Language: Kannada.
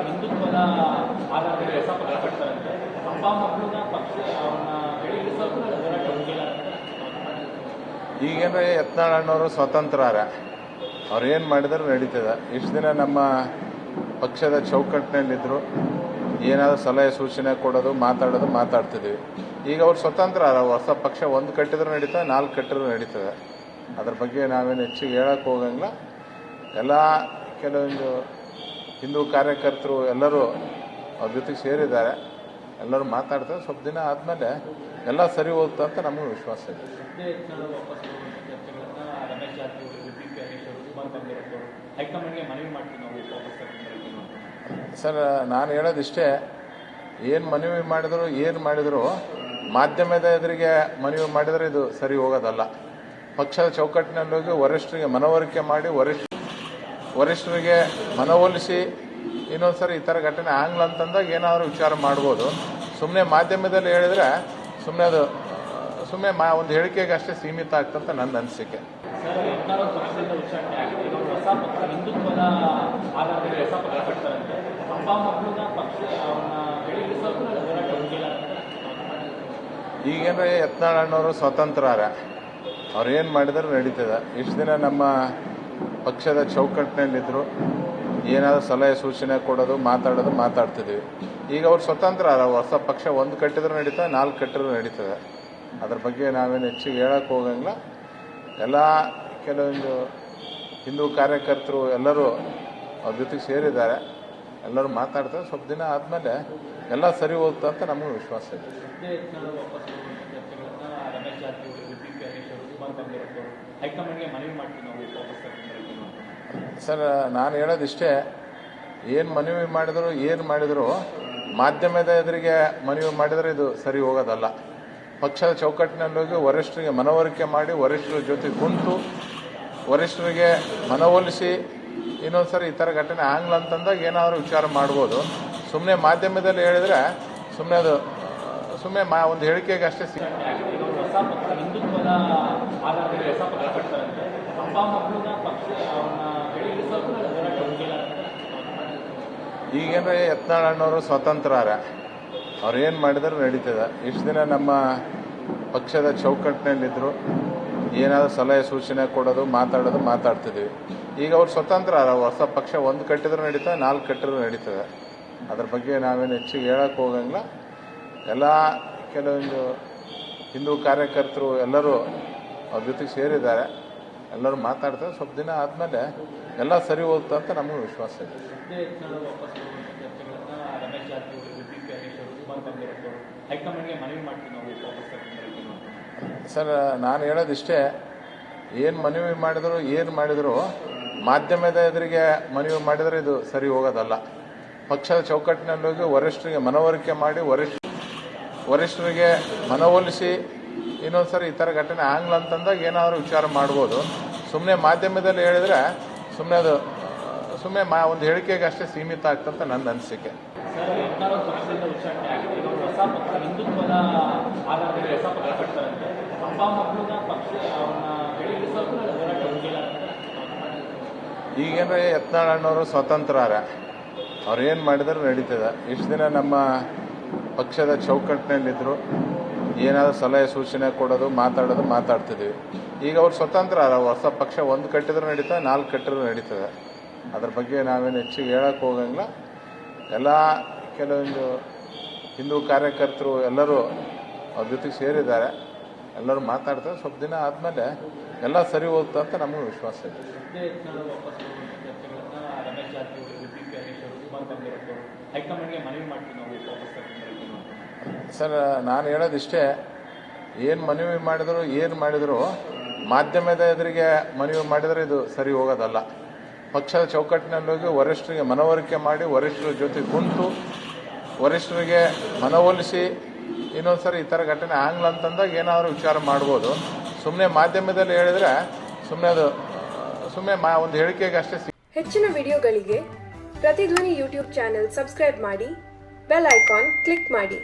ಹಿಂದುತ್ವದ ಆಧಾರದಲ್ಲಿ ಹೊಸ ಪಕ್ಷ ಕಟ್ತಾರಂತೆ. ಅಪ್ಪ ಮಕ್ಕಳನ್ನ ಪಕ್ಷ ಅವ್ರನ್ನ ಬೆಳೆಸೋದು ಹೋರಾಟ ಮುಗಿಲ್ಲ ಅಂತ. ಈಗೇನ್ರಿ ಯತ್ನಾಳಣ್ಣವರು ಸ್ವತಂತ್ರರ ಅವ್ರು ಏನು ಮಾಡಿದ್ರು ನಡೀತದೆ. ಇಷ್ಟು ದಿನ ನಮ್ಮ ಪಕ್ಷದ ಚೌಕಟ್ಟಿನಲ್ಲಿದ್ದರು, ಏನಾದರೂ ಸಲಹೆ ಸೂಚನೆ ಕೊಡೋದು ಮಾತಾಡ್ತಿದ್ದೀವಿ. ಈಗ ಅವ್ರು ಸ್ವತಂತ್ರ ಹೊಸ ಪಕ್ಷ ಒಂದು ಕಟ್ಟಿದ್ರು ನಡೀತದೆ, 4 ಕಟ್ಟಿದ್ರು ನಡೀತದೆ. ಅದ್ರ ಬಗ್ಗೆ ನಾವೇನು ಹೆಚ್ಚಿಗೆ ಹೇಳಕ್ಕೆ ಹೋಗಂಗಿಲ್ಲ. ಎಲ್ಲ ಕೆಲವೊಂದು ಹಿಂದೂ ಕಾರ್ಯಕರ್ತರು ಎಲ್ಲರೂ ಅವ್ರ ಜೊತೆಗೆ ಸೇರಿದ್ದಾರೆ, ಎಲ್ಲರೂ ಮಾತಾಡ್ತಾರೆ. ಸ್ವಲ್ಪ ದಿನ ಆದಮೇಲೆ ಎಲ್ಲ ಸರಿ ಹೋಗ್ತಾ ಅಂತ ನಮಗೂ ವಿಶ್ವಾಸ ಇದೆ. ಸರ್, ನಾನು ಹೇಳೋದಿಷ್ಟೇ, ಏನು ಮನವಿ ಮಾಡಿದ್ರು ಮಾಧ್ಯಮದ ಎದುರಿಗೆ ಮನವಿ ಮಾಡಿದರೆ ಇದು ಸರಿ ಹೋಗೋದಲ್ಲ. ಪಕ್ಷದ ಚೌಕಟ್ಟಿನಲ್ಲಿ ಹೋಗಿ ವರಿಷ್ಠರಿಗೆ ಮನವರಿಕೆ ಮಾಡಿ ವರಿಷ್ಠರಿಗೆ ಮನವೊಲಿಸಿ ಇನ್ನೊಂದ್ಸರಿ ಈ ಥರ ಘಟನೆ ಆಗ್ಲ ಅಂತಂದಾಗ ಏನಾದರೂ ವಿಚಾರ ಮಾಡ್ಬೋದು. ಸುಮ್ಮನೆ ಮಾಧ್ಯಮದಲ್ಲಿ ಹೇಳಿದರೆ ಸುಮ್ಮನೆ ಒಂದು ಹೇಳಿಕೆಗೆ ಅಷ್ಟೇ ಸೀಮಿತ ಆಗ್ತಂತ ನನ್ನ ಅನಿಸಿಕೆ. ಈಗೇನ್ರಿ ಯತ್ನಾಳಣ್ಣವರು ಸ್ವತಂತ್ರರ ಅವ್ರು ಏನು ಮಾಡಿದ್ರು ನಡೀತದೆ. ಇಷ್ಟು ದಿನ ನಮ್ಮ ಪಕ್ಷದ ಚೌಕಟ್ಟಿನಲ್ಲಿದ್ದರು, ಏನಾದರೂ ಸಲಹೆ ಸೂಚನೆ ಕೊಡೋದು ಮಾತಾಡ್ತಿದ್ದೀವಿ. ಈಗ ಅವ್ರು ಸ್ವತಂತ್ರ ಹೊಸ ಪಕ್ಷ ಒಂದು ಕಟ್ಟಿದ್ರು ನಡೀತದೆ, 4 ಕಟ್ಟಿದ್ರು ನಡೀತದೆ. ಅದ್ರ ಬಗ್ಗೆ ನಾವೇನು ಹೆಚ್ಚಿಗೆ ಹೇಳಕ್ಕೆ ಹೋಗಂಗಿಲ್ಲ. ಎಲ್ಲ ಕೆಲವೊಂದು ಹಿಂದೂ ಕಾರ್ಯಕರ್ತರು ಎಲ್ಲರೂ ಅವ್ರ ಜೊತೆಗೆ ಸೇರಿದ್ದಾರೆ, ಎಲ್ಲರೂ ಮಾತಾಡ್ತಾರೆ. ಸ್ವಲ್ಪ ದಿನ ಆದಮೇಲೆ ಎಲ್ಲ ಸರಿ ಹೋಗ್ತಾ ಅಂತ ನಮಗೂ ವಿಶ್ವಾಸ ಇದೆ. ಸರ್, ನಾನು ಹೇಳೋದಿಷ್ಟೇ, ಏನು ಮನವಿ ಮಾಡಿದ್ರು ಮಾಧ್ಯಮದ ಎದುರಿಗೆ ಮನವಿ ಮಾಡಿದರೆ ಇದು ಸರಿ ಹೋಗೋದಲ್ಲ. ಪಕ್ಷದ ಚೌಕಟ್ಟಿನಲ್ಲಿ ಹೋಗಿ ವರಿಷ್ಠರಿಗೆ ಮನವರಿಕೆ ಮಾಡಿ ವರಿಷ್ಠರ ಜೊತೆ ಕುಂತು ವರಿಷ್ಠರಿಗೆ ಮನವೊಲಿಸಿ ಇನ್ನೊಂದ್ಸರಿ ಈ ಥರ ಘಟನೆ ಆಗ್ಲ ಅಂತಂದಾಗ ಏನಾದರೂ ವಿಚಾರ ಮಾಡ್ಬೋದು. ಸುಮ್ಮನೆ ಮಾಧ್ಯಮದಲ್ಲಿ ಹೇಳಿದರೆ ಸುಮ್ಮನೆ ಒಂದು ಹೇಳಿಕೆಗೆ ಅಷ್ಟೇ ಈಗೇನ್ರಿ ಯತ್ನಾಳಣ್ಣವರು ಸ್ವತಂತ್ರರ ಅವ್ರು ಏನು ಮಾಡಿದ್ರು ನಡೀತದೆ. ಇಷ್ಟು ದಿನ ನಮ್ಮ ಪಕ್ಷದ ಚೌಕಟ್ಟಿನಲ್ಲಿದ್ದರು, ಏನಾದರೂ ಸಲಹೆ ಸೂಚನೆ ಕೊಡೋದು ಮಾತಾಡ್ತಿದ್ದೀವಿ. ಈಗ ಅವ್ರು ಸ್ವತಂತ್ರ ಹೊಸ ಪಕ್ಷ ಒಂದು ಕಟ್ಟಿದ್ರು ನಡೀತದೆ, 4 ಕಟ್ಟಿದ್ರು ನಡೀತದೆ. ಅದ್ರ ಬಗ್ಗೆ ನಾವೇನು ಹೆಚ್ಚಿಗೆ ಹೇಳಕ್ಕೆ ಹೋಗಂಗಿಲ್ಲ. ಎಲ್ಲ ಕೆಲವೊಂದು ಹಿಂದೂ ಕಾರ್ಯಕರ್ತರು ಎಲ್ಲರೂ ಅವ್ರ ಜೊತೆಗೆ ಸೇರಿದ್ದಾರೆ, ಎಲ್ಲರೂ ಮಾತಾಡ್ತಾರೆ. ಸ್ವಲ್ಪ ದಿನ ಆದಮೇಲೆ ಎಲ್ಲ ಸರಿ ಹೋಗ್ತಾ ಅಂತ ನಮಗೂ ವಿಶ್ವಾಸ ಇದೆ. ಸರ್, ನಾನು ಹೇಳೋದಿಷ್ಟೇ, ಏನು ಮನವಿ ಮಾಡಿದ್ರು ಮಾಧ್ಯಮದ ಎದುರಿಗೆ ಮನವಿ ಮಾಡಿದರೆ ಇದು ಸರಿ ಹೋಗೋದಲ್ಲ. ಪಕ್ಷದ ಚೌಕಟ್ಟಿನಲ್ಲಿ ಹೋಗಿ ವರಿಷ್ಠರಿಗೆ ಮನವರಿಕೆ ಮಾಡಿ ವರಿಷ್ಠರಿಗೆ ಮನವೊಲಿಸಿ ಇನ್ನೊಂದ್ಸರಿ ಈ ಥರ ಘಟನೆ ಆಗ್ಲ ಅಂತಂದಾಗ ಏನಾದರೂ ವಿಚಾರ ಮಾಡ್ಬೋದು. ಸುಮ್ಮನೆ ಮಾಧ್ಯಮದಲ್ಲಿ ಹೇಳಿದರೆ ಸುಮ್ಮನೆ ಒಂದು ಹೇಳಿಕೆಗೆ ಅಷ್ಟೇ ಸೀಮಿತ ಆಗ್ತಂತ ನನ್ನ ಅನಿಸಿಕೆ. ಈಗೇನ್ರಿ ಯತ್ನಾಳಣ್ಣವರು ಸ್ವತಂತ್ರರ ಅವ್ರು ಏನು ಮಾಡಿದ್ರು ನಡೀತದೆ. ಇಷ್ಟು ದಿನ ನಮ್ಮ ಪಕ್ಷದ ಚೌಕಟ್ಟಿನಲ್ಲಿದ್ದರು, ಏನಾದರೂ ಸಲಹೆ ಸೂಚನೆ ಕೊಡೋದು ಮಾತಾಡ್ತಿದ್ದೀವಿ. ಈಗ ಅವ್ರು ಸ್ವತಂತ್ರ ಹೊಸ ಪಕ್ಷ ಒಂದು ಕಟ್ಟಿದ್ರು ನಡೀತದೆ, 4 ಕಟ್ಟಿದ್ರು ನಡೀತದೆ. ಅದ್ರ ಬಗ್ಗೆ ನಾವೇನು ಹೆಚ್ಚಿಗೆ ಹೇಳಕ್ಕೆ ಹೋಗಂಗಿಲ್ಲ. ಎಲ್ಲ ಕೆಲವೊಂದು ಹಿಂದೂ ಕಾರ್ಯಕರ್ತರು ಎಲ್ಲರೂ ಅವ್ರ ಜೊತೆಗೆ ಸೇರಿದ್ದಾರೆ, ಎಲ್ಲರೂ ಮಾತಾಡ್ತಾರೆ. ಸ್ವಲ್ಪ ದಿನ ಆದಮೇಲೆ ಎಲ್ಲ ಸರಿ ಹೋಗ್ತಾ ಅಂತ ನಮಗೂ ವಿಶ್ವಾಸ ಇದೆ. ಸರ್, ನಾನು ಹೇಳೋದಿಷ್ಟೇ, ಏನು ಮನವಿ ಮಾಡಿದ್ರು ಮಾಧ್ಯಮದ ಎದುರಿಗೆ ಮನವಿ ಮಾಡಿದರೆ ಇದು ಸರಿ ಹೋಗೋದಲ್ಲ. ಪಕ್ಷದ ಚೌಕಟ್ಟಿನಲ್ಲಿ ಹೋಗಿ ವರಿಷ್ಠರಿಗೆ ಮನವರಿಕೆ ಮಾಡಿ ವರಿಷ್ಠರ ಜೊತೆ ಕುಂತು ವರಿಷ್ಠರಿಗೆ ಮನವೊಲಿಸಿ ಇನ್ನೊಂದ್ಸರಿ ಈ ಥರ ಘಟನೆ ಆಗ್ಲ ಅಂತಂದಾಗ ಏನಾದರೂ ವಿಚಾರ ಮಾಡ್ಬೋದು. ಸುಮ್ಮನೆ ಮಾಧ್ಯಮದಲ್ಲಿ ಹೇಳಿದರೆ ಸುಮ್ಮನೆ ಒಂದು ಹೇಳಿಕೆಗೆ ಅಷ್ಟೇ. ಹೆಚ್ಚಿನ ವಿಡಿಯೋಗಳಿಗೆ ಪ್ರತಿಧ್ವನಿ ಯೂಟ್ಯೂಬ್ ಚಾನೆಲ್ ಸಬ್ಸ್ಕ್ರೈಬ್ ಮಾಡಿ, ಬೆಲ್ ಐಕಾನ್ ಕ್ಲಿಕ್ ಮಾಡಿ.